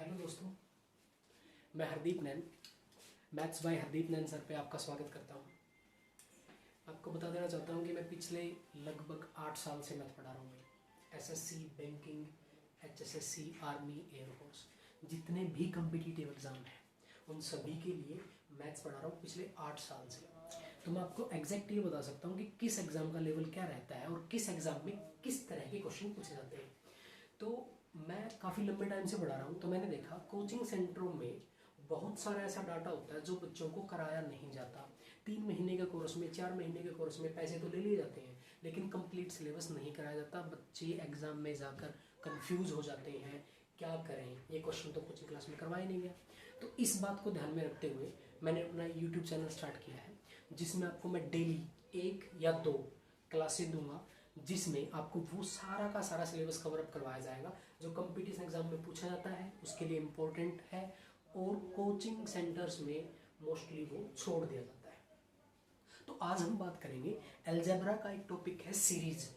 Hello दोस्तों, मैं Hardeep Nain maths by Hardeep Nain sir पे आपका स्वागत करता हूँ। आपको बता देना चाहता हूँ कि मैं पिछले लगभग 8 साल से मैथ पढ़ा रहा हूँ। SSC, banking, HSSC, army, air force, जितने भी कम्पिटिटिव एग्ज़ाम हैं उन सभी के लिए मैथ्स पढ़ा रहा हूँ पिछले 8 साल से। तो मैं आपको एग्जैक्ट ये बता सकता हूँ कि किस एग्ज़ाम का लेवल क्या रहता है और किस एग्ज़ाम में किस तरह के क्वेश्चन पूछे जाते हैं। तो मैं काफ़ी लंबे टाइम से पढ़ा रहा हूँ, तो मैंने देखा कोचिंग सेंटरों में बहुत सारा ऐसा डाटा होता है जो बच्चों को कराया नहीं जाता। 3 महीने के कोर्स में, 4 महीने के कोर्स में पैसे तो ले लिए जाते हैं, लेकिन कंप्लीट सिलेबस नहीं कराया जाता। बच्चे एग्ज़ाम में जाकर कंफ्यूज हो जाते हैं, क्या करें, ये क्वेश्चन तो कोचिंग क्लास में करवाया नहीं गया। तो इस बात को ध्यान में रखते हुए मैंने अपना यूट्यूब चैनल स्टार्ट किया है, जिसमें आपको मैं डेली 1 या 2 क्लासें दूंगा, जिसमें आपको वो सारा का सारा सिलेबस कवर अप करवाया जाएगा जो कंपटीशन एग्जाम में पूछा जाता है, उसके लिए इम्पोर्टेंट है और कोचिंग सेंटर्स में मोस्टली वो छोड़ दिया जाता है। तो आज हम बात करेंगे अलजेब्रा का एक टॉपिक है सीरीज।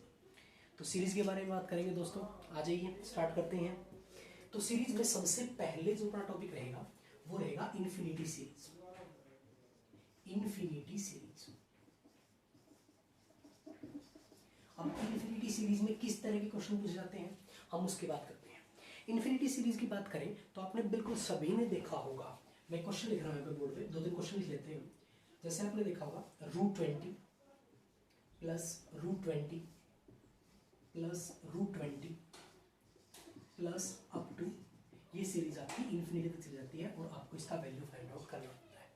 तो सीरीज के बारे में बात करेंगे दोस्तों। आ जाइए, स्टार्ट करते हैं। तो सीरीज में सबसे पहले जो अपना टॉपिक रहेगा वो रहेगा इन्फिनिटी सीरीज। Infinity series. अब इन्फिनिटी सीरीज में किस तरह के क्वेश्चन पूछे जाते हैं हम उसकी बात करते हैं। इन्फिनिटी सीरीज की बात करें तो आपने बिल्कुल सभी ने देखा होगा, मैं क्वेश्चन लिख रहा हूँ यहाँ पे बोर्ड पे, 2-3 क्वेश्चन लिख लेते हैं। जैसे आपने देखा होगा √20 plus √20 plus √20 plus up to, ये सीरीज आपकी इन्फिनिटी तक चली जाती है और आपको इसका वैल्यू फाइंड आउट करना होता है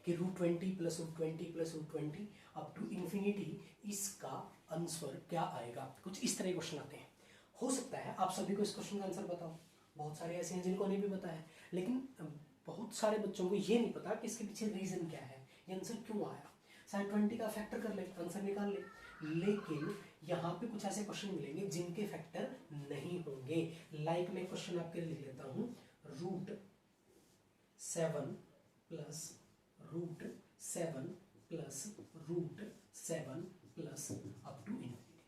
कि √20 plus √20 plus √20 up to infinity, इसका आंसर क्या आएगा। कुछ इस तरह के क्वेश्चन आते हैं। हो सकता है आप सभी को इस क्वेश्चन का आंसर पता हो, बहुत सारे ऐसे हैं जिनको नहीं भी पता है, लेकिन बहुत सारे बच्चों को ये नहीं पता कि इसके पीछे रीजन क्या है, ये आंसर क्यों आया। साइन 20 का फैक्टर कर ले, आंसर निकाल ले, लेकिन यहाँ पे कुछ ऐसे क्वेश्चन मिलेंगे जिनके फैक्टर नहीं होंगे। लाइक मैं क्वेश्चन आपके लिए लिख लेता हूँ, √7 plus √7 plus √7 plus up to infinity.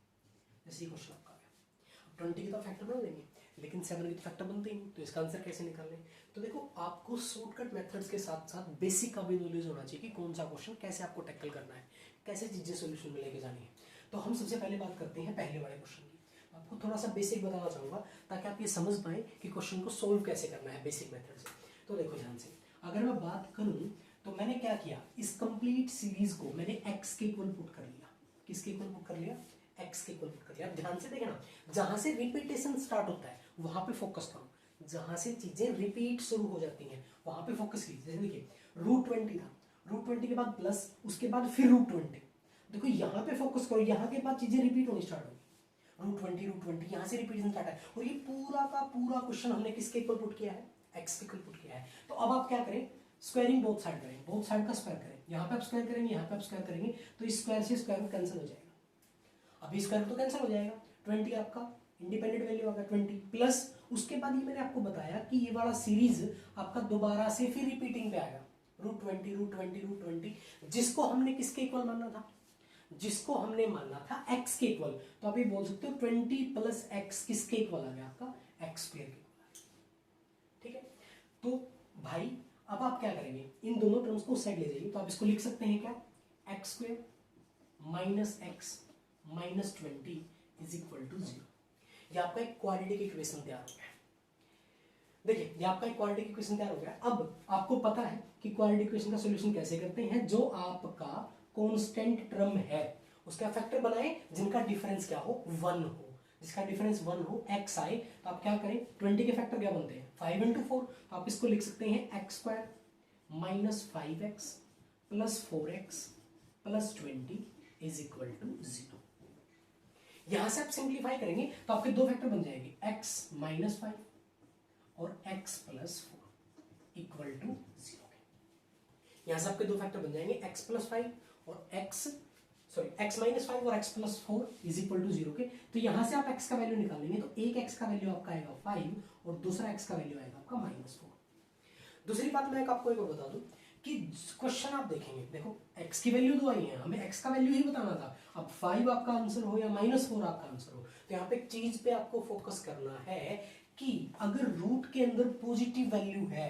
जैसे ये क्वेश्चन आपका आया, 20 के तो फैक्टर बना लेंगे, लेकिन 7 के तो फैक्टर बनते ही नहीं, तो इसका आंसर कैसे निकालें। तो देखो, आपको शॉर्टकट मेथड्स के साथ साथ बेसिक का भी नॉलेज होना चाहिए कि कौन सा क्वेश्चन कैसे आपको टैकल करना है, कैसे चीज़ें सोल्यूशन में लेके जानी है। तो हम सबसे पहले बात करते हैं पहले वाले क्वेश्चन की। आपको थोड़ा सा बेसिक बताना चाहूँगा ताकि आप ये समझ पाएँ कि क्वेश्चन को सोल्व कैसे करना है बेसिक मेथड से। तो देखो ध्यान से, अगर मैं बात करूँ तो मैंने क्या किया, इस कंप्लीट सीरीज को मैंने x के इक्वल पुट कर लिया। किसके इक्वल पुट कर लिया, x के इक्वल पुट कर लिया। अब ध्यान से देखना, जहां से रिपीटेशन स्टार्ट होता है वहां पे फोकस करो, जहां से चीजें रिपीट शुरू हो जाती हैं वहां पे फोकस कीजिए। जैसे देखिए √20 था, √20 के बाद प्लस, उसके बाद फिर √20। देखो यहाँ पे फोकस करो, यहाँ के बाद चीजें रिपीट होनी स्टार्ट होगी। √20 यहाँ से रिपीटेशन स्टार्ट है और ये पूरा का पूरा क्वेश्चन हमने किसके इक्वल पुट किया है, x के इक्वल पुट किया है। तो अब आप क्या करें, स्क्वायरिंग बोथ साइड करें, बोथ साइड का स्क्वायर करें। यहाँ पे आप स्क्वायर करेंगे, यहाँ पे आप स्क्वायर करेंगे, तो इस स्क्वायर से स्क्वायर में कैंसिल हो जाएगा। अभी स्क्वायर तो कैंसिल हो जाएगा, 20 आपका इंडिपेंडेंट वैल्यू होगा 20 प्लस, उसके बाद ये मैंने आपको बताया कि ये वाला सीरीज आपका दोबारा से फिर रिपीटिंग पे आएगा, √20 जिसको हमने किसके इक्वल माना था, जिसको हमने माना था x के इक्वल। तो आप ये बोल सकते हो 20 प्लस x किसके इक्वल आ गया, आपका x² के इक्वल आ गया। ठीक है, तो भाई अब आप क्या करेंगे, इन दोनों टर्म्स को साइड ले जाइए। तो आप इसको लिख सकते हैं क्या, x² minus x minus 20 is equal to 0। ये आपका एक क्वाड्रेटिक इक्वेशन तैयार हो गया। देखिए, ये आपका एक क्वाड्रेटिक इक्वेशन तैयार हो गया। अब आपको पता है कि क्वाड्रेटिक इक्वेशन का सॉल्यूशन कैसे करते हैं, जो आपका कांस्टेंट टर्म है उसका फैक्टर बनाए जिनका डिफरेंस क्या हो, 1 हो। जिसका डिफरेंस 1 हो, x आए, तो आप क्या करें, 20 के फैक्टर क्या बनते हैं, 5 × 4। तो आप इसको लिख सकते हैं x² minus 5x plus 4x plus 20 is equal to 0। यहां से आप सिंप्लीफाई करेंगे तो आपके दो फैक्टर बन जाएंगे, x माइनस 5 और x प्लस 4 इक्वल टू 0। यहां से आपके दो फैक्टर बन जाएंगे, x प्लस 5 और x माइनस 5 और x plus 4 is equal to 0 के। तो यहां से आप x का वैल्यू निकालेंगे तो एक x का वैल्यू आपका आएगा 5 और दूसरा x का वैल्यू आएगा आपका -4। दूसरी बात मैं आपको एक और बता दूं कि क्वेश्चन आप देखेंगे, देखो x की वैल्यू तो आई है, हमें x का वैल्यू ही बताना था। अब 5 आपका आंसर हो या -4 आपका आंसर हो, तो यहाँ पे एक चीज पे आपको फोकस करना है कि अगर रूट के अंदर पॉजिटिव वैल्यू है,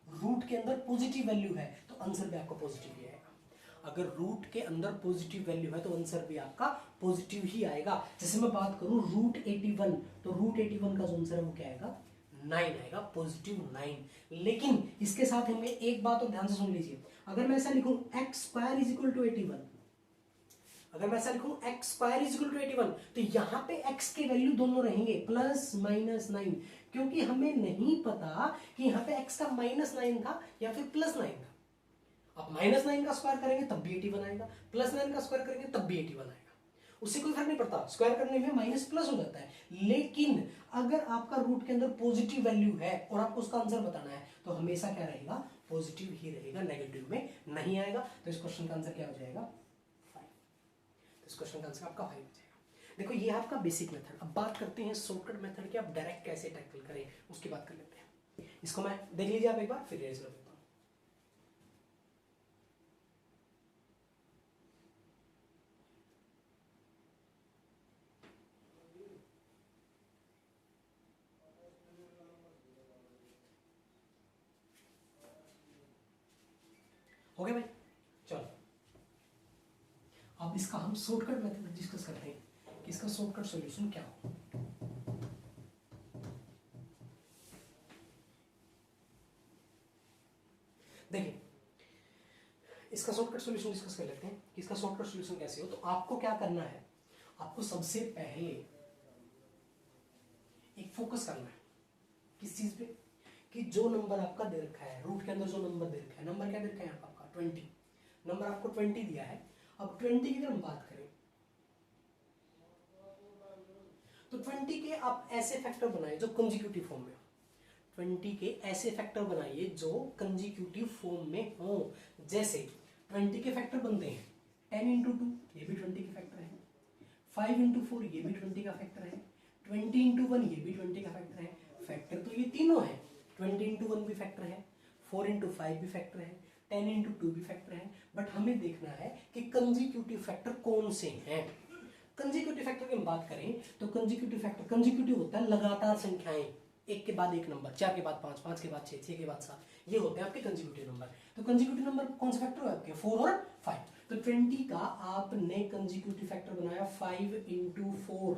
रूट के अंदर पॉजिटिव वैल्यू है तो आंसर भी आपका पॉजिटिव ही आएगा। अगर रूट के अंदर पॉजिटिव वैल्यू है तो आंसर भी आपका पॉजिटिव ही आएगा। जैसे मैं बात करूं रूट 81, तो रूट 81 का जो आंसर है वो क्या आएगा, 9 आएगा, पॉजिटिव 9। लेकिन इसके साथ हमें एक बात और ध्यान से सुन लीजिए, अगर मैं ऐसा लिखूं x square is equal to 81, अगर मैं ऐसा लिखूं x square is equal to 81, तो यहां पे एक्स के वैल्यू दोनों रहेंगे प्लस माइनस 9, क्योंकि हमें नहीं पता कि यहाँ पे एक्स का -9 था या फिर +9 था। आप -9 का स्क्वायर करेंगे तब भी 81 आएगा, +9 का स्क्वायर करेंगे तब भी 81 आएगा, उससे कोई फर्क नहीं पड़ता, स्क्वायर करने में माइनस प्लस हो जाता है। लेकिन अगर आपका रूट के अंदर पॉजिटिव वैल्यू है और आपको उसका आंसर बताना है तो हमेशा क्या रहेगा, पॉजिटिव ही रहेगा, नेगेटिव में नहीं आएगा। तो इस क्वेश्चन का आंसर क्या हो जाएगा, 5। तो इस क्वेश्चन का आंसर आपका 5 हो जाएगा। देखो ये आपका बेसिक मेथड। अब बात करते हैं शॉर्टकट मेथड की, आप डायरेक्ट कैसे टैकल करें उसकी बात कर लेते हैं। इसको मैं देख लीजिए आप एक बार, फिर रेज कर देता हूं। हो गया भाई, चलो अब इसका हम शॉर्टकट मेथड डिस्कस करते हैं कि इसका शॉर्टकट सॉल्यूशन क्या हो। देखिए इसका शॉर्टकट सॉल्यूशन डिस्कस कर लेते हैं कि इसका शॉर्टकट सॉल्यूशन कैसे हो। तो आपको क्या करना है, आपको सबसे पहले एक फोकस करना है किस चीज पे, कि जो नंबर आपका दे रखा है रूट के अंदर, जो नंबर दे रखा है, नंबर क्या दे रखा है आपका 20, नंबर आपको 20 दिया है। अब 20 की अगर हम बात करें तो 20 के आप ऐसे फैक्टर बनाए जो कंजिक्यूटिव फॉर्म में हो। 20 के ऐसे फैक्टर बनाइए जो कंजिक्यूटिव फॉर्म में हो। जैसे 20 के फैक्टर बनते हैं 10 इंटू 2, ये भी 20 के फैक्टर है, 5 इंटू 4 ये भी 20 का फैक्टर है, 20 इंटू 1 ये भी 20 का फैक्टर है। फैक्टर तो ये तीनों है, 20 इंटू 1 भी फैक्टर है, 4 इंटू 5 भी फैक्टर है, 10 इंटू 2 भी फैक्टर है। बट हमें देखना है कि कंजिक्यूटिव फैक्टर कौन से हैं। कंजिक्यूटिव फैक्टर की हम बात करें तो कंजिक्यूटिव फैक्टर, कंजिक्यूटिव होता है लगातार संख्याएं, एक के बाद एक नंबर, 4 के बाद 5, 5 के बाद 6, 6 के बाद 7, ये होते हैं आपके कंजिक्यूटिव नंबर। तो कंजिक्यूटिव नंबर कौन सा फैक्टर है आपके, 4 और 5। तो 20 का आपने कंजिक्यूटिव फैक्टर बनाया 5 इंटू 4,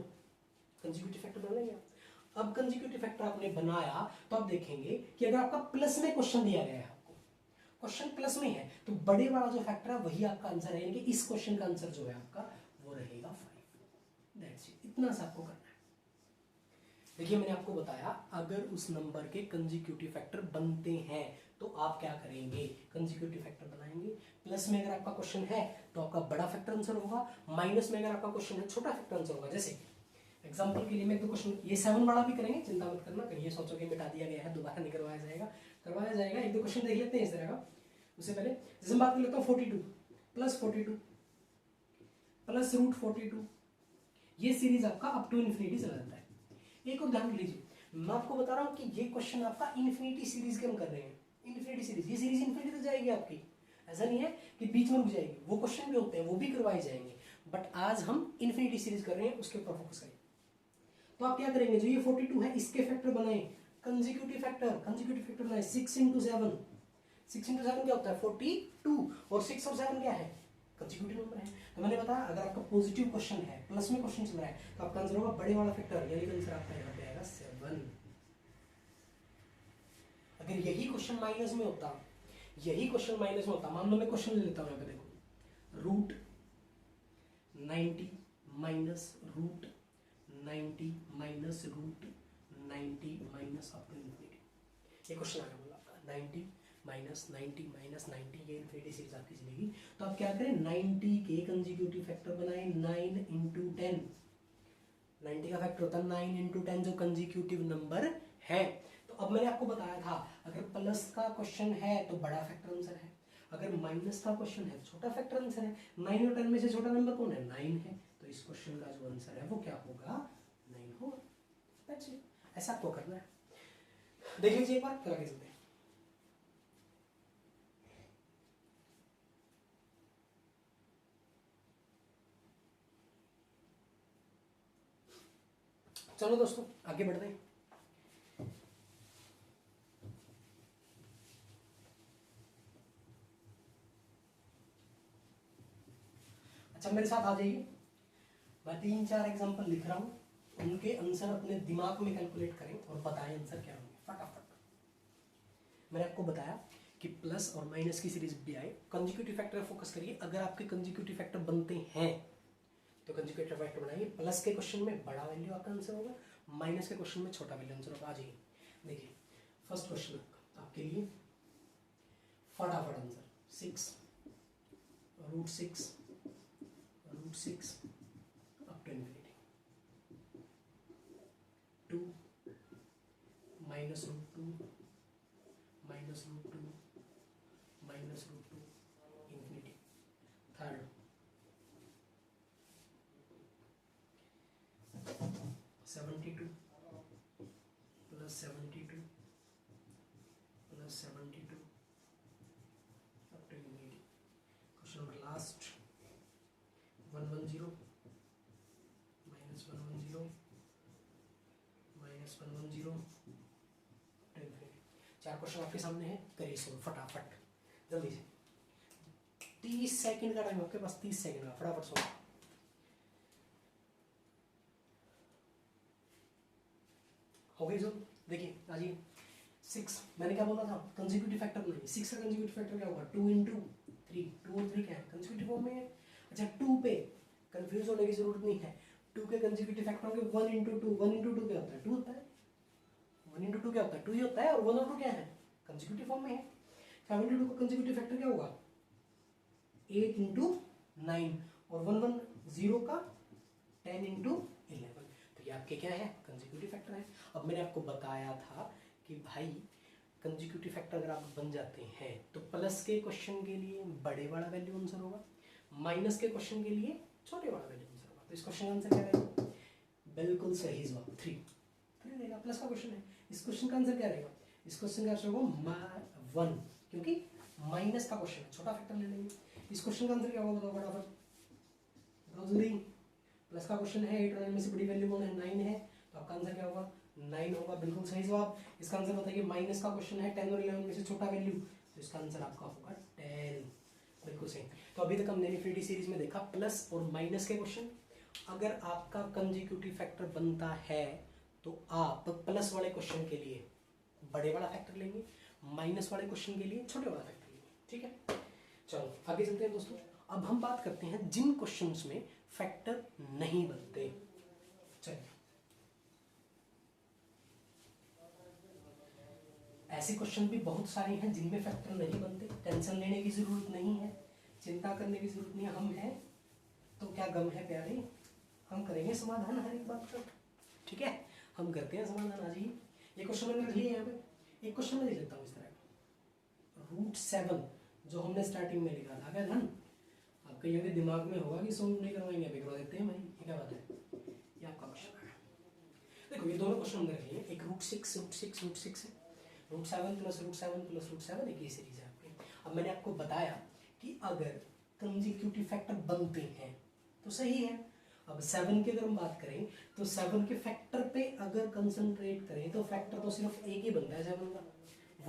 कंजिक्यूटिव फैक्टर बना लेंगे। अब कंजिक्यूटिव फैक्टर आपने बनाया तो आप देखेंगे कि अगर आपका प्लस में क्वेश्चन दिया गया है, आपको क्वेश्चन प्लस में है, तो बड़े वाला जो फैक्टर है वही आपका आंसर है, यानी कि इस क्वेश्चन का आंसर जो है आपका वो रहेगा 5। दैट्स इट, इतना सा आपको करना है। देखिए मैंने आपको बताया अगर उस नंबर के कंजिक्यूटिव फैक्टर बनते हैं तो आप क्या करेंगे, कंजिक्यूटिव फैक्टर बनाएंगे। प्लस में अगर आपका क्वेश्चन है तो आपका बड़ा फैक्टर आंसर होगा, माइनस में अगर आपका क्वेश्चन है छोटा फैक्टर आंसर होगा। जैसे एग्जांपल के लिए मैं एक दो क्वेश्चन, ये 7 वाला भी करेंगे, चिंता मत करना, कहीं ये सोचो कि मिटा दिया गया है दोबारा नहीं करवाया जाएगा, करवाया जाएगा। एक दो क्वेश्चन देख लेते हैं इस तरह का। उससे पहले जैसे बात कर लेता हूँ 42 प्लस 42 प्लस रूट 42, ये सीरीज आपका अप टू इन्फिनिटी चला जाता है। एक और ध्यान लीजिए, मैं आपको बता रहा हूँ कि ये क्वेश्चन आपका इन्फिनिटी सीरीज के हम कर रहे हैं, इन्फिनिटी सीरीज, ये सीरीज इन्फिनिटी तक जाएगी आपकी, ऐसा नहीं है कि बीच में रुक जाएगी। वो क्वेश्चन भी होते हैं वो भी करवाए जाएंगे, बट आज हम इन्फिनिटी सीरीज कर रहे हैं, उसके ऊपर फोकस करें। तो आप क्या करेंगे, जो ये 42 है इसके फैक्टर बनाए, कंजिक्यूटिव फैक्टर बनाए 6 इंटू 7, 6 इंटू 7 क्या होता है 42, और 6 और 7 क्या है कंजिक्यूटिव नंबर है। तो मैंने बताया अगर आपका पॉजिटिव क्वेश्चन है, प्लस में क्वेश्चन चल रहा है, तो आपका आंसर होगा बड़े वाला फैक्टर, यानी कि आंसर आपका यहाँ पे आएगा 7। अगर यही क्वेश्चन माइनस में होता, यही क्वेश्चन माइनस में होता, मान लो मैं क्वेश्चन ले लेता हूँ यहाँ पे, देखो root 90 minus root 90 minus root 90 minus up to infinity, ये क्वेश्चन आ गया आपका 90 माइनस 90 माइनस 90, ये इन्फिनिटी सीरीज आपकी चलेगी। तो आप क्या करें, 90 के कंजिक्यूटिव फैक्टर बनाए 9 इंटू 10, 90 का फैक्टर होता है 9 इंटू 10 जो कंजिक्यूटिव नंबर है। तो अब मैंने आपको बताया था अगर प्लस का क्वेश्चन है तो बड़ा फैक्टर आंसर है, अगर माइनस का क्वेश्चन है छोटा फैक्टर आंसर है। 9 और 10 में से छोटा नंबर कौन है, 9 है, तो इस क्वेश्चन का जो आंसर है वो क्या होगा, 9 होगा। दैट्स इट, ऐसा आपको करना है। देख लीजिए एक बार, फिर आगे चलते हैं। चलो दोस्तों आगे बढ़ते हैं। अच्छा मेरे साथ आ जाइए, मैं 3-4 एग्जांपल लिख रहा हूँ, उनके आंसर अपने दिमाग में कैलकुलेट करें और बताएं आंसर क्या होंगे फटाफट। मैंने आपको बताया कि प्लस और माइनस की सीरीज भी आए, कंसेक्यूटिव फैक्टर फोकस करिए। अगर आपके कंसेक्यूटिव फैक्टर बनते हैं तो कंसेक्यूटिव फैक्टर बनाइए। प्लस के क्वेश्चन में बड़ा वैल्यू आपका आंसर होगा, माइनस के क्वेश्चन में छोटा वैल्यू आंसर होगा। आ जाइए देखिए, फर्स्ट क्वेश्चन आपके लिए फटाफट answer 6 root 6 up to infinity, 2 minus root 2 infinity. Third 72 plus 72 up to infinity. Question number last 110 minus 110 to infinity. 4 question आपके सामने है, करिए सोल्व फटाफट जल्दी से। 30 सेकंड का टाइम आपके पास, 30 सेकंड का, फटाफट सोल्व। हो गई सोल्व। देखिए आइए 6, मैंने क्या बोला था, कंसेक्यूटिव फैक्टर नहीं, 6 का कंसेक्यूटिव फैक्टर क्या होगा 2 × 3, 2 और 3 क्या है कंसेक्यूटिव फॉर्म में है। अच्छा 2 पे कंफ्यूज होने की जरूरत नहीं है, 2 के कंसेक्यूटिव फैक्टर होंगे 1 × 2, 1 × 2 क्या होता है 2 होता है, 1 × 2 क्या होता है 2 ही होता है, और 1 और 2 क्या है कंसेक्यूटिव फॉर्म में है। 72 का कंसेक्यूटिव फैक्टर क्या होगा 8 × 9, और 110 का 10 × 11, तो ये आपके क्या है कंसेक्यूटिव फैक्टर है। अब मैंने आपको बताया था कि भाई कंसेक्यूटिव फैक्टर अगर आप बन जाते हैं तो प्लस के क्वेश्चन के लिए बड़े वाला वैल्यू आंसर होगा, माइनस के क्वेश्चन के लिए छोटे वाला वैल्यू आंसर होगा। तो इस क्वेश्चन का आंसर क्या रहेगा, बिल्कुल सही जवाब 3 रहेगा। प्लस का क्वेश्चन है, इस क्वेश्चन का आंसर क्या रहेगा, इस क्वेश्चन का आंसर होगा 1, क्योंकि माइनस का क्वेश्चन है, छोटा फैक्टर ले लेंगे। इस क्वेश्चन का आंसर क्या होगा बताओ फटाफट, बताओ जल्दी। प्लस का क्वेश्चन है, 8 और 9 में से बड़ी वैल्यू कौन है 9 है, तो आपका आंसर क्या होगा 9 होगा, बिल्कुल सही जवाब। इसका आंसर बताइए, माइनस का क्वेश्चन है 10 और 11 में से छोटा वैल्यू, तो इसका आंसर आपका होगा 10, बिल्कुल सही। तो अभी तक हमने इन्फिनिटी सीरीज में देखा प्लस और माइनस के क्वेश्चन। अगर आपका कंसेक्यूटिव फैक्टर बनता है तो आप प्लस वाले क्वेश्चन के लिए बड़े वाला फैक्टर लेंगे, माइनस वाले क्वेश्चन के लिए छोटे वाला फैक्टर लेंगे, ठीक है। चलो आगे चलते हैं दोस्तों। अब हम बात करते हैं जिन क्वेश्चंस में फैक्टर नहीं बनते। चलिए ऐसे क्वेश्चन भी बहुत सारे हैं जिनमें फैक्टर नहीं बनते, टेंशन लेने की जरूरत नहीं है, चिंता करने की जरूरत नहीं है। हम हैं तो क्या गम है प्यारे, हम करेंगे समाधान हर एक बात का, ठीक है, हम करते हैं समाधान। आज ही ये क्वेश्चन मैंने लिख लिया यहाँ पे, एक क्वेश्चन में लिख लेता हूँ इस तरह का, रूट 7 जो हमने स्टार्टिंग में लिखा था, क्या ध्यान आपके यहाँ के दिमाग में होगा कि सोल्व नहीं करवाएंगे, अभी करवा देते हैं भाई, ये क्या बात है, ये आपका क्वेश्चन है। देखो ये दोनों क्वेश्चन हमने रखे हैं, एक रूट 6 है, रूट 7 प्लस रूट 7 एक ही सीरीज है आपकी। अब मैंने आपको बताया कि अगर कंसेक्यूटिव फैक्टर बनते हैं तो सही है। अब 7 की अगर हम बात करें तो 7 के फैक्टर पे अगर कंसंट्रेट करें तो फैक्टर तो सिर्फ एक ही बनता है 7 का,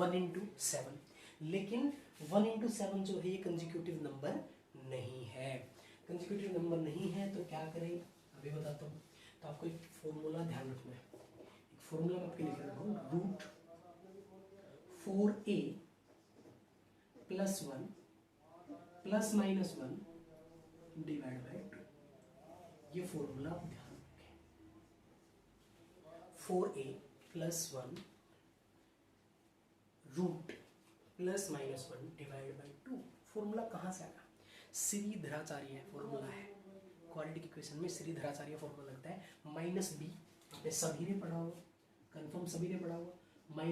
1 × 7, लेकिन 1 × 7 जो है ये कंसेक्यूटिव नंबर नहीं है। कंसेक्यूटिव नंबर नहीं है तो क्या करें अभी बताता हूँ। तो आपको एक फॉर्मूला ध्यान रखना है, एक फॉर्मूला मैं आपके लिख रहा हूँ, रूट 4a + 1 ± 1 डिवाइड बाई 2, ये फॉर्मूला आप ध्यान रखें। 4a + 1 root ± 1 divide by 2, formula कहाँ से आया, श्रीधराचार्य फॉर्मूला है, क्वाड्रेटिक इक्वेशन में श्रीधराचार्य फॉर्मूला लगता है। -b आपने सभी ने पढ़ा होगा, कंफर्म सभी ने पढ़ा होगा, -b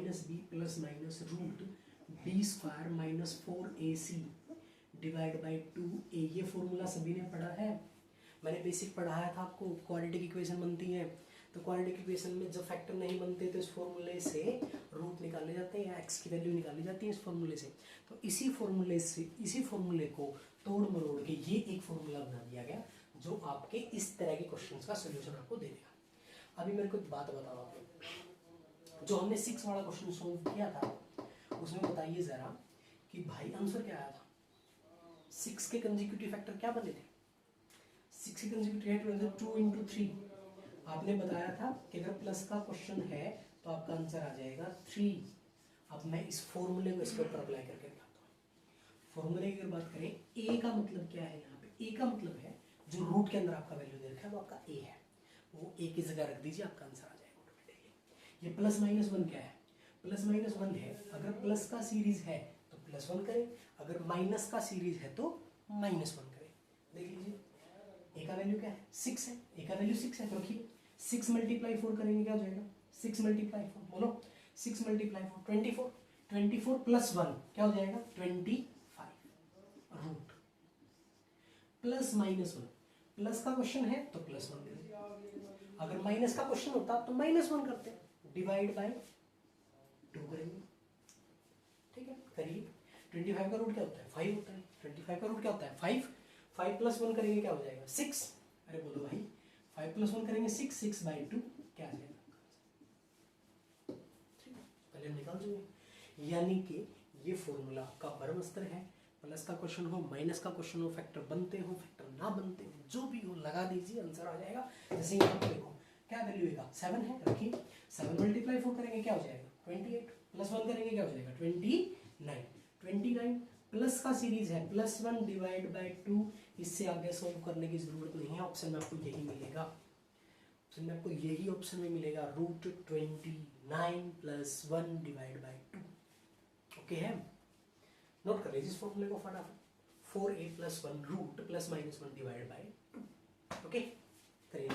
± root b² - 4ac divide by 2a, ये फॉर्मूला सभी ने पढ़ा है। मैंने बेसिक पढ़ाया था आपको, क्वाड्रेटिक इक्वेशन बनती है तो क्वाड्रेटिक इक्वेशन में जब फैक्टर नहीं बनते तो इस फॉर्मूले से रूट निकाले जाते हैं या एक्स की वैल्यू निकाली जाती है इस फॉर्मूले से। तो इसी फॉर्मूले को तोड़ मरोड़ के ये एक फॉर्मूला बना दिया गया जो आपके इस तरह के क्वेश्चंस का सॉल्यूशन आपको दे देगा। अभी मेरे को एक बात बताओ आप, जो हमने 6 वाला क्वेश्चन सोल्व किया था उसमें बताइए जरा कि भाई आंसर क्या आया था, 6 के कंसेक्यूटिव फैक्टर क्या बने थे, 6 की कंसेक्यूटिव है 2 इंटू 3। आपने बताया था कि अगर प्लस का क्वेश्चन है तो आपका आंसर आ जाएगा 3। अब मैं इस फॉर्मूले को इसके ऊपर अप्लाई करके दिखाता हूँ। फॉर्मूले की अगर बात करें, ए का मतलब क्या है यहाँ पे? ए का मतलब है जो रूट के अंदर आपका वैल्यू दे रखा है वो आपका ए है, वो ए की जगह रख दीजिए, आपका आंसर आ जाएगा ऑटोमेटिकली। ये प्लस माइनस वन क्या है? प्लस माइनस वन है, अगर प्लस का सीरीज है तो प्लस वन करें, अगर माइनस का सीरीज है तो माइनस वन करें। देख लीजिए ए का वैल्यू क्या है? 6 है, ए का वैल्यू 6 है, तो रखिए 6 मल्टीप्लाई 4 करेंगे क्या हो जाएगा? 6 मल्टीप्लाई 4 बोलो, 6 मल्टीप्लाई 4 24, 24 प्लस 1 क्या हो जाएगा? 25 रूट प्लस माइनस 1। प्लस का क्वेश्चन है तो प्लस 1 करेंगे, अगर माइनस का क्वेश्चन होता तो माइनस 1 करते, डिवाइड बाय 2 करेंगे। ठीक है, करिए। 25 का रूट क्या होता है? 5 होता है। 25 का रूट क्या होता है? 5। 5 प्लस 1 करेंगे क्या हो जाएगा? 6। अरे बोलो भाई, 5 प्लस 1 करेंगे 6, 6 बाई 2 क्या आ जाएगा? ठीक है, पहले हम निकाल देंगे। यानी कि ये फॉर्मूला आपका ब्रह्मास्त्र है। प्लस का क्वेश्चन हो, माइनस का क्वेश्चन हो, फैक्टर बनते हो, फैक्टर ना बनते हो, जो भी हो लगा दीजिए, आंसर आ जाएगा। जैसे यहाँ पे देखो क्या वैल्यू है? 7 है, रखिए 7 मल्टीप्लाई 4 करेंगे क्या हो जाएगा? 28 प्लस 1 करेंगे क्या हो जाएगा? 29। 29 प्लस का सीरीज है, प्लस 1 डिवाइड बाय 2। इससे आगे सॉल्व करने की जरूरत नहीं है, ऑप्शन में आपको यही मिलेगा, ऑप्शन में आपको यही ऑप्शन में मिलेगा, root 29 plus 1 divide by 2। Okay है, नोट कर लीजिए इस फॉर्मूले को फटाफट। 4a plus 1 root plus minus 1 divide by 2। Okay, करिए।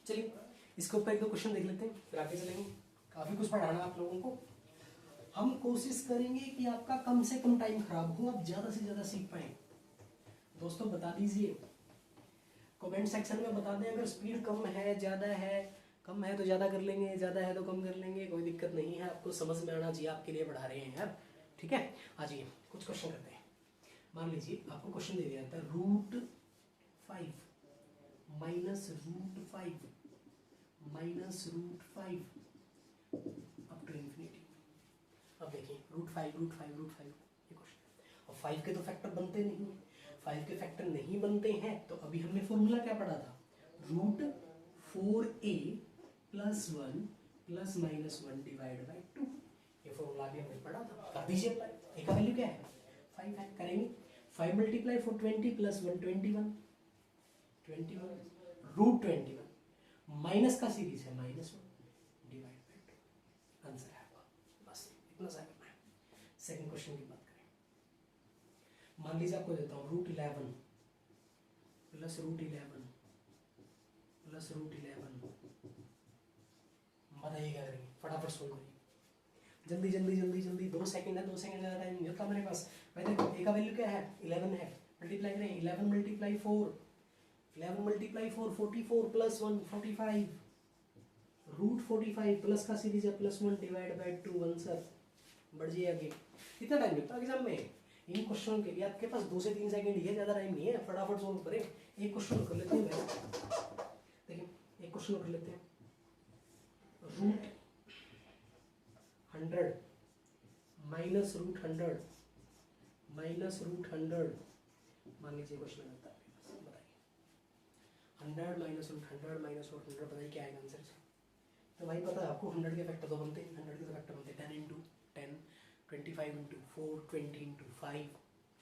चलिए इसके ऊपर एक दो क्वेश्चन देख लेते हैं, फिर आगे चलेंगे। काफी कुछ पढ़ाना आप लोगों को। हम कोशिश करेंगे कि आपका कम से कम टाइम खराब हो, आप ज्यादा से ज्यादा सीख पाए। दोस्तों बता दीजिए, कमेंट सेक्शन में बता दें अगर स्पीड कम है, ज़्यादा है। कम है तो ज़्यादा कर लेंगे, ज़्यादा है तो कम कर लेंगे, कोई दिक्कत नहीं है। आपको समझ में आना चाहिए, आपके लिए पढ़ा रहे हैं यार। ठीक है, आ जाइए कुछ क्वेश्चन करते हैं। मान लीजिए आपको क्वेश्चन दे दिया जाता है root 5 minus root 5 minus root 5 up to infinity. अब देखिए रूट 5 रूट 5 रूट 5 ये क्वेश्चन। और 5 के तो फैक्टर बनते नहीं, 5 के फैक्टर नहीं बनते हैं तो अभी हमने फॉर्मूला क्या पढ़ा था? Root 4a plus 1 plus minus 1 divide by 2। ये फॉर्मूला भी हमने पढ़ा था, कर दीजिए अप्लाई। ए का वैल्यू क्या है? 5 है, करेंगे 5 मल्टीप्लाई 4 20 प्लस 1 21 रूट 21 माइनस का सीरीज है माइनस 1 डिवाइड बाई 2। आंसर है आपका, बस इतना सा करना है। सेकंड क्वेश्चन की बात करें, मान लीजिए आपको देता हूँ root 11 plus root 11 plus root 11। बताइए क्या करेंगे? फटाफट सोल्व करिए, जल्दी जल्दी जल्दी जल्दी। 2 सेकंड है, 2 सेकंड ज़्यादा टाइम नहीं होता मेरे पास। भाई देखो ए का वैल्यू क्या है? 11 है, मल्टीप्लाई करें 11 multiply 4 11 multiply 4 44 plus 1 45 root 45 plus का सीरीज है प्लस 1 डिवाइड बाई 2। आंसर बढ़ जाइए आगे। कितना टाइम लगता है एग्जाम में इन क्वेश्चन के लिए? आपके पास 2 से 3 सेकंड ही है, ज़्यादा टाइम नहीं है, फटाफट सोल्व करें। एक क्वेश्चन कर लेते हैं, देखिए एक क्वेश्चन कर लेते हैं। Root 100 minus root 100 minus root 100। मान लीजिए क्वेश्चन आता है, बताइए 100 माइनस रूट 100 माइनस रूट 100, बताइए क्या आएगा आंसर? तो भाई पता है आपको 100 के फैक्टर तो बनते हैं, 100 के तो फैक्टर बनते हैं 10 इंटू 10 25 इंटू 4 20 इंटू 5।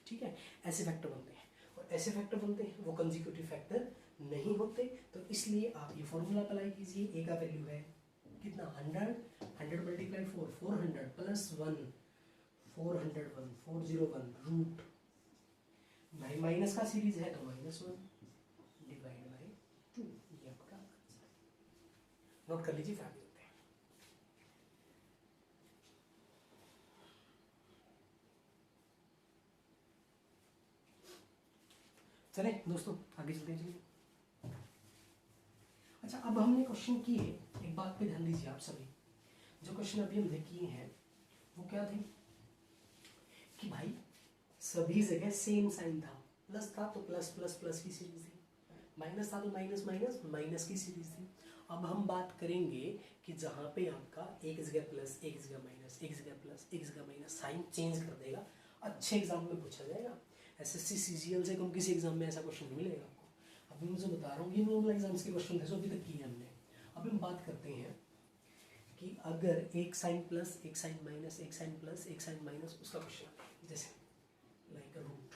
ठीक है, ऐसे फैक्टर बनते हैं, और ऐसे फैक्टर बनते हैं वो कंसेक्यूटिव फैक्टर नहीं होते। तो इसलिए आप ये फॉर्मूला अप्लाई कीजिए। ए का वैल्यू है कितना? 100 मल्टीप्लाई 4 400 प्लस 1 401 401 रूट, भाई माइनस का सीरीज है तो माइनस 1 डिवाइड बाई 2। ये आपका आंसर। नोट कर लीजिए, फैमिली होते हैं। चले दोस्तों आगे चलते हैं। चलिए अच्छा, अब हमने क्वेश्चन किए, एक बात पे ध्यान दीजिए आप सभी। जो क्वेश्चन अभी हमने किए हैं वो क्या थे कि भाई सभी जगह सेम साइन था। प्लस था तो प्लस प्लस प्लस की सीरीज थी, माइनस था तो माइनस माइनस माइनस की सीरीज थी, अब हम बात करेंगे कि जहाँ पे आपका एक जगह प्लस, एक जगह माइनस, एक जगह प्लस, एक जगह माइनस साइन चेंज कर देगा, अच्छे एग्जाम में पूछा जाएगा। एसएससी सीजीएल से कम किसी एग्जाम में ऐसा क्वेश्चन नहीं मिलेगा आपको। अभी मुझे बता रहा हूँ, ये नॉर्मल एग्जाम्स के क्वेश्चन थे जो अभी तक किए हमने। अभी हम बात करते हैं कि अगर एक साइन प्लस, एक साइन माइनस, एक साइन प्लस, एक साइन माइनस, उसका क्वेश्चन जैसे like root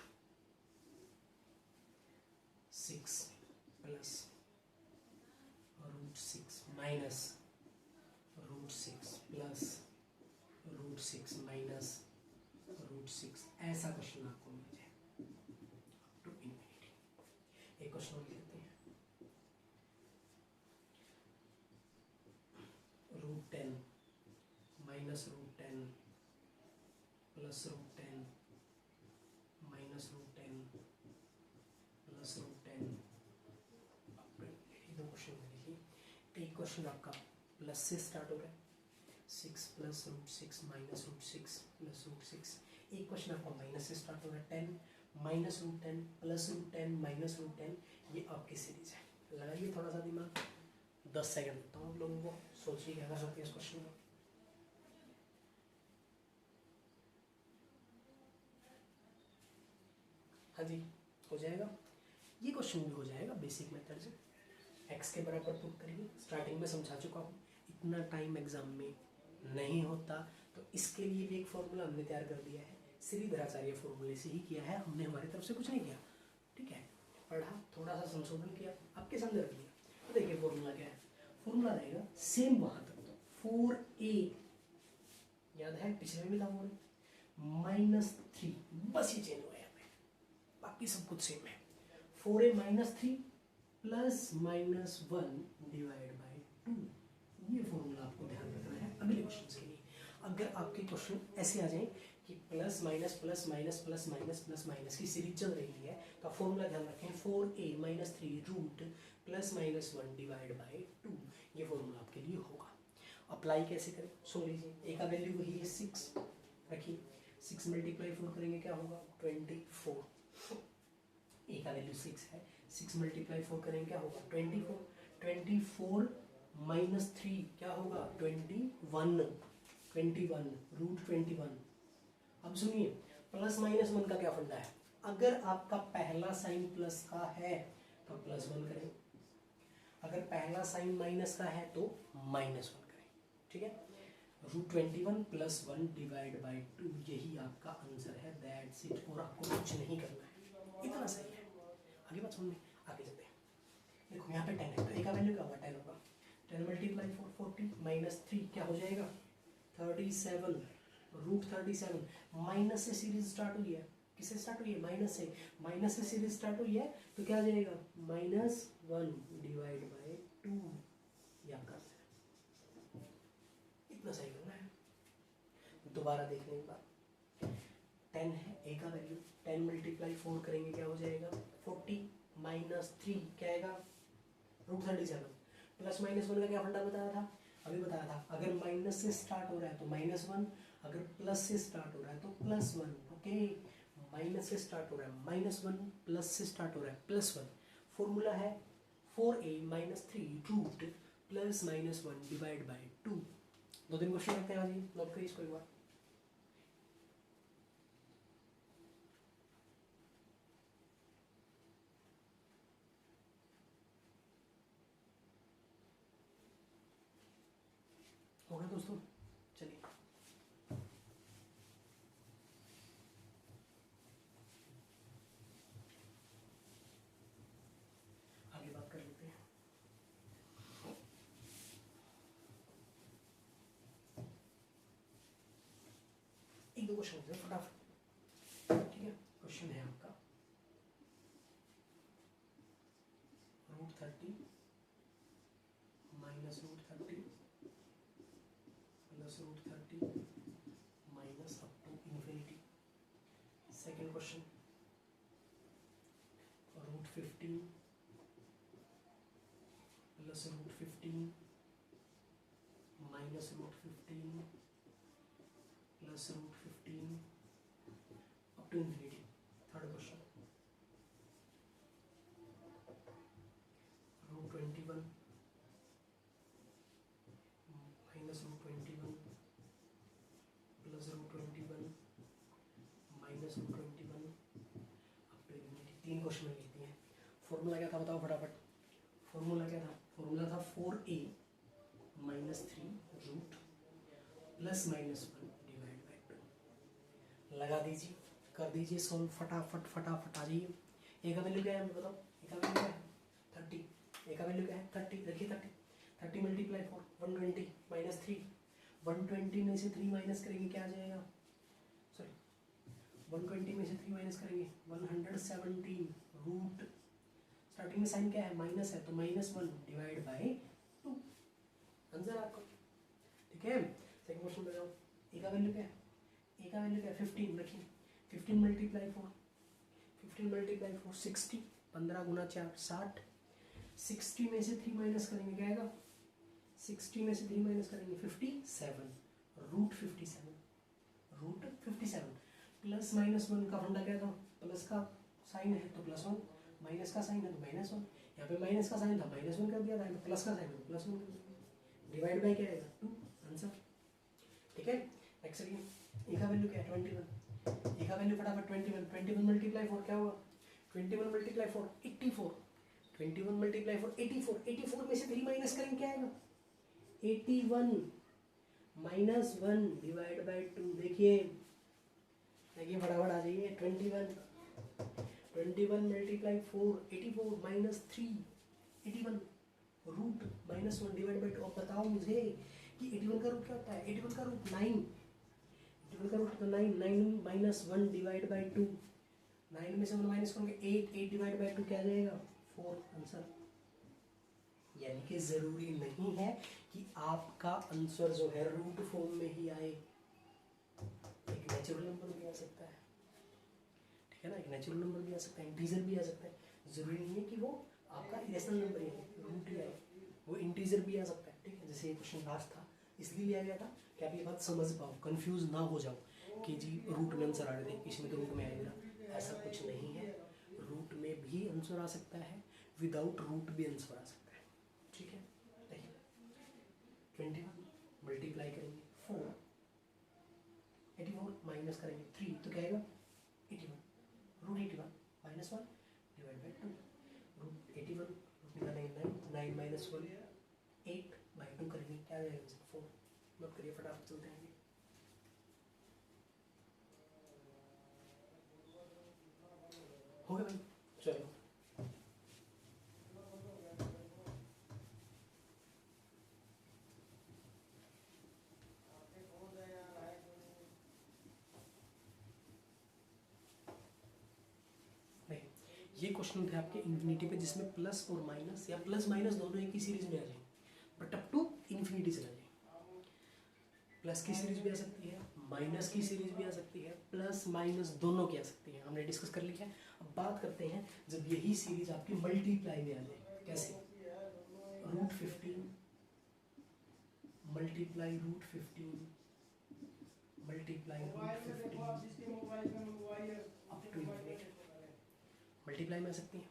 6 plus root 6 minus root 6 plus root 6 minus root 6, ऐसा क्वेश्चन आपको मिल जाए टू इन्फिनिटी। एक क्वेश्चन और लेते हैं, root 10 minus root 10 plus root 10 minus root 10 plus root 10। दो क्वेश्चन देखिए, एक क्वेश्चन आपका प्लस से स्टार्ट हो रहा है, 6 plus root 6 minus root 6 plus root 6। एक क्वेश्चन आपका माइनस से स्टार्ट हो रहा है, 10 minus root 10 plus root 10 minus root 10। ये आपकी सीरीज है। लगाइए थोड़ा सा दिमाग, 10 सेकंड देता हूँ आप लोगों को, सोचिए क्या कर सकते हैं इस क्वेश्चन को। हाँ जी, हो जाएगा। ये क्वेश्चन भी हो जाएगा बेसिक मेथड से। एक्स के बराबर पुट करिए, स्टार्टिंग में समझा चुका हूँ, इतना टाइम एग्जाम में नहीं होता, तो इसके लिए भी एक फॉर्मूला हमने तैयार कर दिया है, श्रीधराचार्य फॉर्मूले से ही किया है हमने, हमारी तरफ से कुछ नहीं किया। ठीक है, पढ़ा, थोड़ा सा संशोधन किया, आपके सामने रख दिया। तो देखिए फॉर्मूला क्या है, फॉर्मूला रहेगा सेम वहाँ तक तो 4a, याद है पिछले में भी था -3, बस ये चेंज हुआ है यहाँ पे, बाकी सब कुछ सेम है। 4a -3 प्लस -1 डिवाइड बाई 2, ये फॉर्मूला आपको ध्यान रखना है अगले क्वेश्चन के लिए। अगर आपके क्वेश्चन ऐसे आ जाए कि plus minus plus minus plus minus plus minus की सीरीज चल रही है, तो फॉर्मूला ध्यान रखें 4a -3 root plus -1 divide by 2, ये फॉर्मूला आपके लिए होगा। अप्लाई कैसे करें सुन लीजिए, ए का वैल्यू वही है 6 रखिए, 6 मल्टीप्लाई 4 करेंगे क्या होगा 24, ए का वैल्यू 6 है, 6 मल्टीप्लाई 4 करेंगे क्या होगा 24, 24 -3 क्या होगा 21, 21 रूट 21। अब सुनिए, प्लस माइनस 1 का क्या फंडा है, अगर आपका पहला साइन प्लस का है तो +1 करें, अगर पहला साइन माइनस का है तो -1 करें। ठीक है, रूट 21 प्लस 1 डिवाइड बाई 2, यही आपका आंसर है, दैट्स इट, और आपको कुछ नहीं करना है, इतना सही है। आगे बात सुनने, आगे चलते हैं। देखो यहाँ पे 10 है, तो ए का वैल्यू क्या होगा 10 होगा, 10 मल्टीप्लाई 4 40 -3 क्या हो जाएगा 37 रूट 37। माइनस से सीरीज स्टार्ट हुई है, किससे स्टार्ट हुई है माइनस से सीरीज स्टार्ट हुई है, तो क्या आ जाएगा -1 डिवाइड बाई 2, ये आपका आंसर है। इतना सही करना है। दोबारा देखने के बाद 10 है, ए का वैल्यू 10 मल्टीप्लाई 4 करेंगे क्या हो जाएगा 40 -3 क्या आएगा रूट 37, प्लस -1 का क्या फंडा बताया था, अभी बताया था, अगर माइनस से स्टार्ट हो रहा है तो -1, अगर प्लस से स्टार्ट हो रहा है तो +1। ओके, माइनस से स्टार्ट हो रहा है -1, प्लस से स्टार्ट हो रहा है +1। फॉर्मूला है 4a -3 root plus -1 divide by 2। 2-3 question रखते हैं, जी नोट करिए इसको एक बार। हो गया दोस्तों, चलिए आगे बात कर लेते हैं। एक दो क्वेश्चन होते हैं फटाफट। ठीक है, क्वेश्चन है आपका root 30 minus root 30 plus root 30 minus up to infinity. Second question root 15 plus root 15 minus root 15 plus root 15 up to infinity. Third question root 21 formula क्या था बताओ फटाफट, फॉर्मूला क्या था, फॉर्मूला था 4a minus 3 root plus minus 1 divide by 2। लगा दीजिए, कर दीजिए सॉल्व, फटाफट फटाफट आ जाइए। ए का वैल्यू क्या है बताओ, ए का वैल्यू क्या है 30, ए का वैल्यू क्या है 30, देखिए 30 मल्टीप्लाई 4 120 माइनस 3, 120 में से 3 माइनस करेंगे क्या आ जाएगा, सॉरी 120 में से 3 माइनस करेंगे 117 रूट, स्टार्टिंग में साइन क्या है माइनस है तो माइनस 1 डिवाइड बाई 2, आंसर आपका। ठीक है, सेकंड क्वेश्चन पे जाओ। ए का वैल्यू क्या है, ए का वैल्यू क्या है 15 रखिए, 15 मल्टीप्लाई 4 60, 15 गुना 4 60, 60 में से 3 माइनस करेंगे क्या आएगा, 60 में से 3 माइनस करेंगे 57 रूट 57 प्लस माइनस 1 का फंडा क्या था, प्लस का साइन है तो प्लस 1, माइनस का साइन है तो माइनस 1, यहाँ पे माइनस का साइन था माइनस 1 कर दिया था, प्लस का साइन है तो प्लस 1 कर दिया, डिवाइड बाई क्या आएगा 2, आंसर। ठीक है, नेक्स्ट ए का वैल्यू क्या है 21, ए का वैल्यू फटाफट 21 मल्टीप्लाई 4 क्या होगा, 21 मल्टीप्लाई 4 84, 21 मल्टीप्लाई 4 84 में से 3 माइनस करेंगे क्या आएगा 81 माइनस 1 डिवाइड बाई 2। देखिए फटाफट आ जाइए, 21 multiply 4 84 minus 3 81 root minus 1 divide by 2। अब बताओ मुझे कि 81 का रूट क्या होता है, 81 का रूट 9, 81 का रूट तो 9 माइनस 1 डिवाइड बाई 2, 9 में से 1 माइनस करोगे 8 डिवाइड बाई 2 क्या आ जाएगा 4, आंसर। यानी कि जरूरी नहीं है कि आपका आंसर जो है रूट फॉर्म में ही आए, एक नेचुरल नंबर भी आ सकता है, ठीक है ना, एक नेचुरल नंबर भी आ सकता है, इंटीजर भी आ सकता है, जरूरी नहीं है कि वो आपका इरेशनल नंबर ही है रूट ही आए, वो इंटीजर भी आ सकता है। ठीक है, जैसे ये क्वेश्चन लास्ट था इसलिए लिया गया था कि आप ये बात समझ पाओ, कंफ्यूज ना हो जाओ कि जी रूट में आंसर आ रहे थे इसमें तो रूट में आएगा, ऐसा कुछ नहीं है, रूट में भी आंसर आ सकता है, विदाउट रूट भी आंसर आ सकता है। ठीक है, देखिए 21 मल्टीप्लाई करेंगे 4 84 माइनस करेंगे 3 तो क्या आएगा 81 root 81 minus 1 divide by 2, root 81 root निकालेंगे 9 माइनस 1 8 बाई 2 करेंगे क्या आ जाएगा 4। नोट करिए फटाफट चलते हैं, हो गया भाई, चलो ये क्वेश्चन थे आपके इन्फिनिटी पे जिसमें प्लस और माइनस या प्लस माइनस दोनों एक ही सीरीज में आ जाए, बट अप टू इन्फिनिटी चला जाए। प्लस की सीरीज भी आ सकती है, माइनस की सीरीज भी आ सकती है, प्लस माइनस दोनों की आ सकती है, हमने डिस्कस कर लिया है। अब बात करते हैं जब यही सीरीज आपकी मल्टीप्लाई में आ जाए, कैसे, root 15 multiply root 15 multiply root 15 up to infinity multiply में आ सकती है।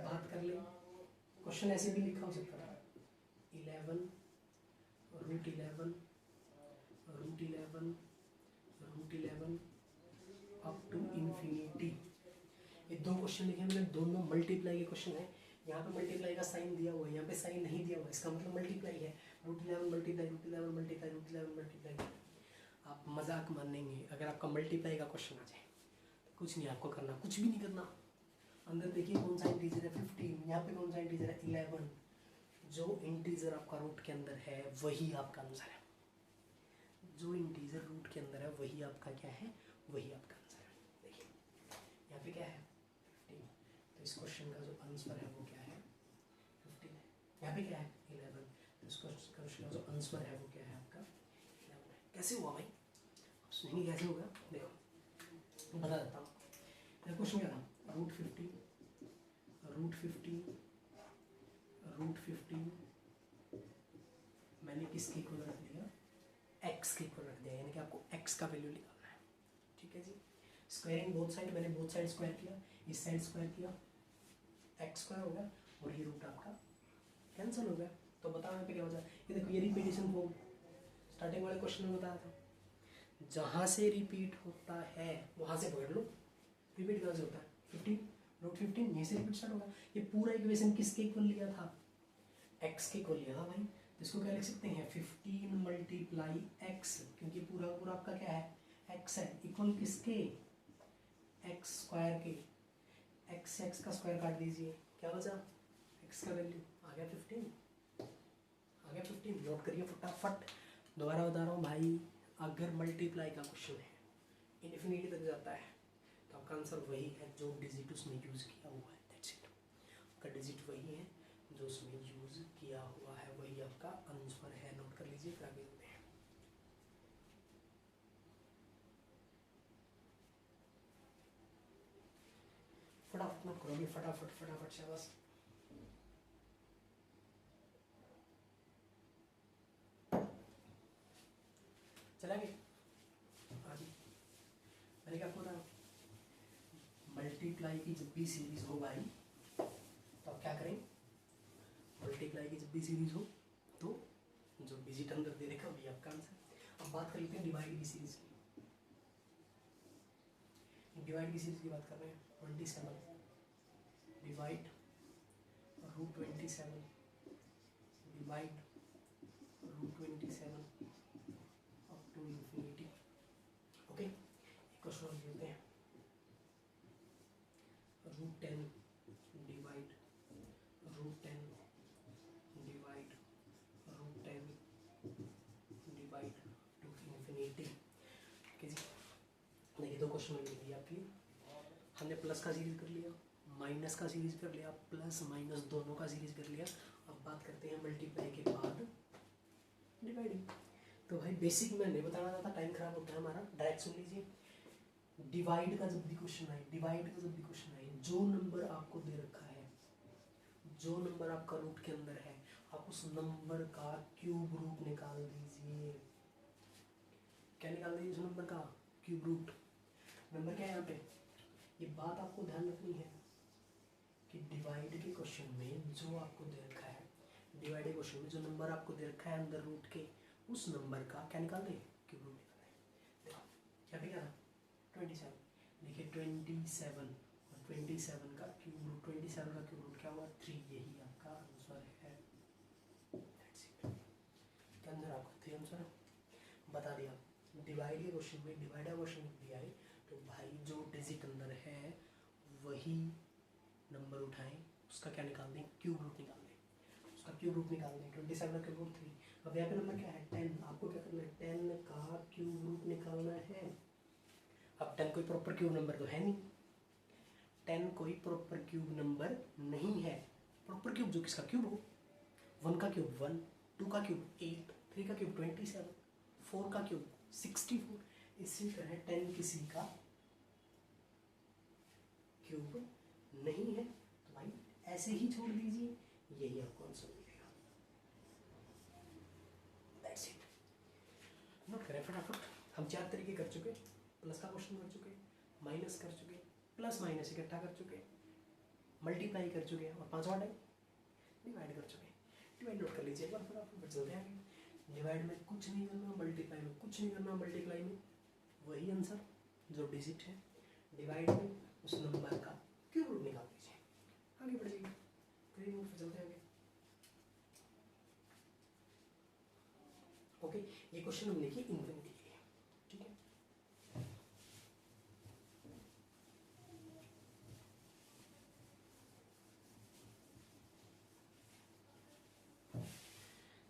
बात कर ले, क्वेश्चन ऐसे भी लिखा हो सकता था 11 root 11 root 11 root 11 up to infinity. ये दो क्वेश्चन लिखे मैंने, दोनों मल्टीप्लाई के क्वेश्चन है। यहाँ पे मल्टीप्लाई का साइन दिया हुआ है, यहाँ पे साइन नहीं दिया हुआ है, इसका मतलब मल्टीप्लाई है। Root 11 multiply root 11 multiply root 11 multiply. आप मजाक मानेंगे अगर आपका मल्टीप्लाई का क्वेश्चन आ जाए, कुछ नहीं आपको करना, कुछ भी नहीं करना। अंदर देखिए कौन सा इंटीजर है 15, यहाँ पे कौन सा इंटीजर है 11। जो इंटीजर आपका रूट के अंदर है वही आपका आंसर है, जो इंटीजर रूट के अंदर है वही आपका क्या है, वही आपका आंसर है। देखिए यहाँ पे क्या है 15, तो इस क्वेश्चन का जो आंसर है वो क्या है 15 है। यहाँ पे क्या है 11, तो इस क्वेश्चन का जो आंसर है वो क्या है आपका 11 है। कैसे हुआ भाई, आप सुनेंगे कैसे होगा, देखो बता देता हूँ। क्वेश्चन क्या था, रूट 15 मैंने किसके इक्वल रख दिया, एक्स के इक्वल रख दिया, यानी कि आपको एक्स का वैल्यू निकालना है। ठीक है जी, स्क्वायरिंग बोथ साइड, मैंने बोथ साइड स्क्वायर किया, इस साइड स्क्वायर किया, एक्स स्क्वायर हो गया और ये रूट आपका कैंसिल हो गया। तो बताओ यहाँ पे क्या होता है, ये देखो ये रिपीटेशन फॉर्म स्टार्टिंग वाले क्वेश्चन में बताया था, जहाँ से रिपीट होता है वहाँ से पकड़ लो। रिपीट कहाँ से होता है 15 रूट 15 यहीं से रिपीट स्टार्ट होगा। ये पूरा इक्वेशन किसके इक्वल लिया था, x के इक्वल लिया था भाई। इसको क्या लिख सकते हैं 15 मल्टीप्लाई x, क्योंकि पूरा पूरा आपका क्या है x है, इक्वल किसके x स्क्वायर के। x से x का स्क्वायर काट दीजिए, क्या बचा x का वैल्यू आ गया 15, आ गया 15। नोट करिए फटाफट, दोबारा बता रहा हूँ भाई, अगर मल्टीप्लाई का क्वेश्चन है इन्फिनिटी तक जाता है तो आपका आंसर वही है जो डिजिट उसमें यूज़ किया हुआ है, दैट्स इट। आपका डिजिट वही है जो उसमें यूज़ किया हुआ है, वही आपका आंसर है। नोट कर लीजिए, फिर आगे चलते हैं। फटाफट नोट करोगे, फटाफट फटाफट शाबाश। चला गया आगे। मैंने क्या बोला, मल्टीप्लाई की जब भी सीरीज हो भाई तो आप क्या करें, मल्टीप्लाई की जब भी सीरीज हो तो जो डिजिट अंदर दे रखा वही आपका आंसर। अब बात कर लेते हैं डिवाइड की सीरीज की। डिवाइड की सीरीज की बात कर रहे हैं, 27 divide root 27 divide root 27 up to infinity. Okay, एक क्वेश्चन लेते हैं, root 10 divide root 10 divide root 10 divide to infinity. Okay जी, देखिए दो क्वेश्चन मैंने लिख दिया आपके लिए। हमने प्लस का सीरीज कर लिया, माइनस का सीरीज कर लिया, प्लस माइनस दोनों का सीरीज कर लिया। अब बात करते हैं मल्टीप्लाई के बाद डिवाइडिंग। तो भाई बेसिक मैं नहीं बताना चाहता, टाइम खराब होता है हमारा, डायरेक्ट सुन लीजिए। डिवाइड का जब भी क्वेश्चन आए, डिवाइड का जब भी क्वेश्चन आए, जो नंबर आपको दे रखा है, जो नंबर आपका रूट के अंदर है, आप उस नंबर का क्यूब रूट निकाल दीजिए। क्या निकाल दीजिए उस नंबर का क्यूब रूट। नंबर क्या है यहाँ पे, ये बात आपको ध्यान रखनी है कि डिवाइड के क्वेश्चन में जो आपको दे रखा है, डिवाइड के क्वेश्चन में जो नंबर आपको दे रखा है अंदर रूट के, उस नंबर का क्या निकाल दें, क्यूब रूट निकाल दें। देखो क्या पे क्या था 27, देखिए 27 और 27 का क्यूब रूट, 27 का क्यूब रूट क्या हुआ 3, यही आपका आंसर है। क्या आंसर आपका 3 आंसर बता दिया। डिवाइड के क्वेश्चन में, डिवाइड का क्वेश्चन दिया है तो भाई जो डिजिट अंदर है वही नंबर उठाएं, उसका क्या निकाल दें, क्यूब रूट निकाल दें, उसका क्यूब रूट निकाल दें। 27 का क्यूब रूट 3। अब यहाँ पे नंबर क्या है 10, आपको क्या करना है 10 का क्यूब रूट निकालना है। अब 10 कोई प्रॉपर क्यूब नंबर तो है नहीं, 10 कोई प्रॉपर क्यूब नंबर नहीं है। प्रॉपर क्यूब जो किसका क्यूब हो, 1 का क्यूब 1, 2 का क्यूब 8, 3 का क्यूब 27, 4 का क्यूब 64। इसी तरह 10 किसी का क्यूब नहीं है, तो भाई ऐसे ही छोड़ दीजिए, यही आपको आंसर मिलेगा। That's it. नोट करें फटाफट। हम 4 तरीके कर चुके, प्लस का क्वेश्चन कर चुके, माइनस कर चुके, प्लस माइनस इकट्ठा कर चुके, मल्टीप्लाई कर चुके और 5वां टाइम डिवाइड कर चुके। डिवाइड नोट कर लीजिए एक बार, फटाफट चलते हैं आगे। डिवाइड में कुछ नहीं करना, मल्टीप्लाई में कुछ नहीं करना, मल्टीप्लाई में वही आंसर जो डिजिट है, डिवाइड में उस नंबर का क्यूब रूट निकाल दीजिए, आगे बढ़ जाइए। फिर चलते हैं आगे। ओके, ये क्वेश्चन हमने किया इन्फिनिटी के लिए, ठीक है।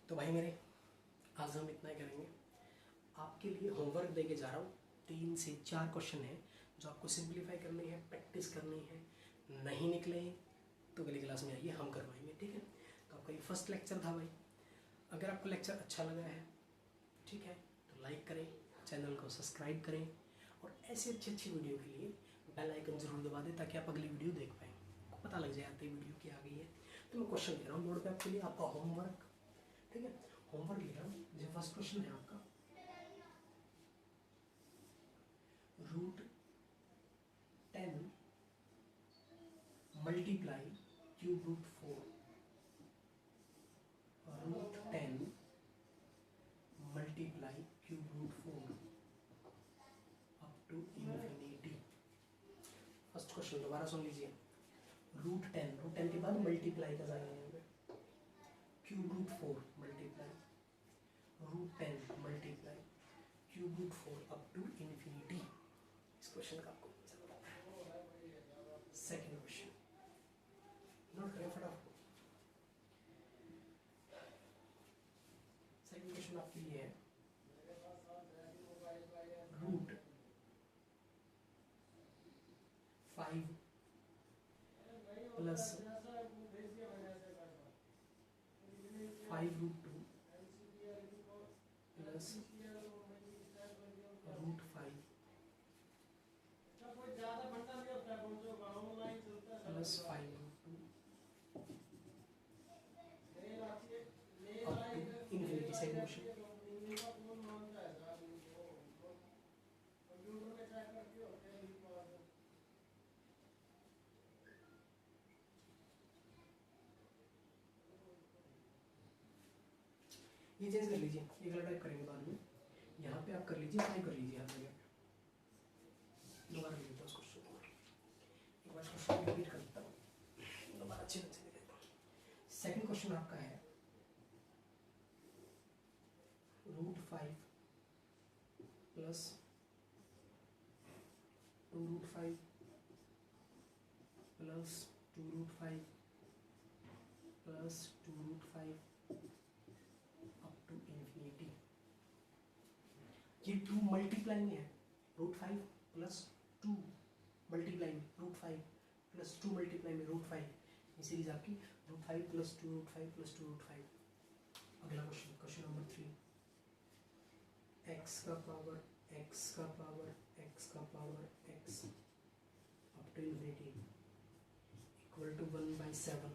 तो भाई मेरे आज हम इतना ही करेंगे। आपके लिए होमवर्क दे के जा रहा हूँ, 3 से 4 क्वेश्चन है जो आपको सिंप्लीफाई करनी है, प्रैक्टिस करनी है। नहीं निकले तो अगली क्लास में आइए, हम करवाएंगे, ठीक है। तो आपका ये फर्स्ट लेक्चर था भाई। अगर आपको लेक्चर अच्छा लगा है, ठीक है, तो लाइक करें, चैनल को सब्सक्राइब करें और ऐसी अच्छी वीडियो के लिए बेल आइकन जरूर दबा दें ताकि आप अगली वीडियो देख पाएँ, आपको पता लग जाए आती वीडियो क्या आ गई है। तो मैं क्वेश्चन दे रहा हूँ बोर्ड पे आपके लिए, आपका होमवर्क, ठीक है। होमवर्क ले रहा हूँ, जो फर्स्ट क्वेश्चन है आपका, root 10 multiply cube root 4, root 10 multiply cube root 4 up to infinity. First question दोबारा सुन लीजिए, रूट 10 के बाद मल्टीप्लाई का साइन है यहाँ पे, cube root 4 multiply root 10 multiply cube root 4 up to infinity. इस क्वेश्चन का आपको आंसर बताना है। सेकेंड क्वेश्चन नोट करें फटाफट। सेकेंड क्वेश्चन आपके लिए है root 5 plus 5 root 2 plus root 5 plus 5 root 2 up to infinity. Second question ये चेंज कर लीजिए, ये गलत टाइप करेंगे बाद में, यहाँ पे आप कर लीजिए, फाइव कर लीजिए यहाँ पे। दोबारा लिख देता हूँ उस क्वेश्चन को, एक बार क्वेश्चन रिपीट कर देता हूँ दोबारा अच्छे से लिख देता हूँ। सेकंड क्वेश्चन आपका है root 5 plus 2 root 5 plus 2 root 5 plus 2 root 5 up to infinity. ये 2 मल्टीप्लाई में है, रूट 5 प्लस 2 मल्टीप्लाई में रूट 5 प्लस 2 मल्टीप्लाई में रूट 5, ये सीरीज आपकी root 5 plus 2 root 5 plus 2 root 5। अगला क्वेश्चन, क्वेश्चन नंबर 3, x का पावर x का पावर x का power x up to infinity equal to 1/7।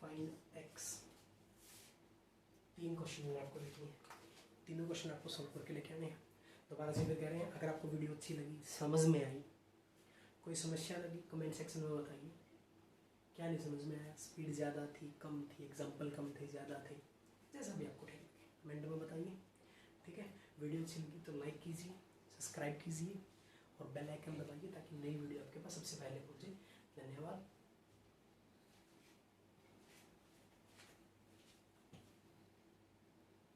Find x। 3 question आपको लिखनी है, तीनों क्वेश्चन आपको सॉल्व करके लेके आने हैं। दोबारा से फिर कह रहे हैं, अगर आपको वीडियो अच्छी लगी, समझ में आई, कोई समस्या लगी, कमेंट सेक्शन में बताइए। क्या नहीं समझ में आया, स्पीड ज़्यादा थी, कम थी, एग्जाम्पल कम थे, ज़्यादा थे, जैसा भी आपको ठीक लगे कमेंट में बताइए। ठीक है, वीडियो अच्छी लगी तो लाइक कीजिए, सब्सक्राइब कीजिए और बेल आइकन दबाइए ताकि नई वीडियो आपके पास सबसे पहले पहुँचे। धन्यवाद।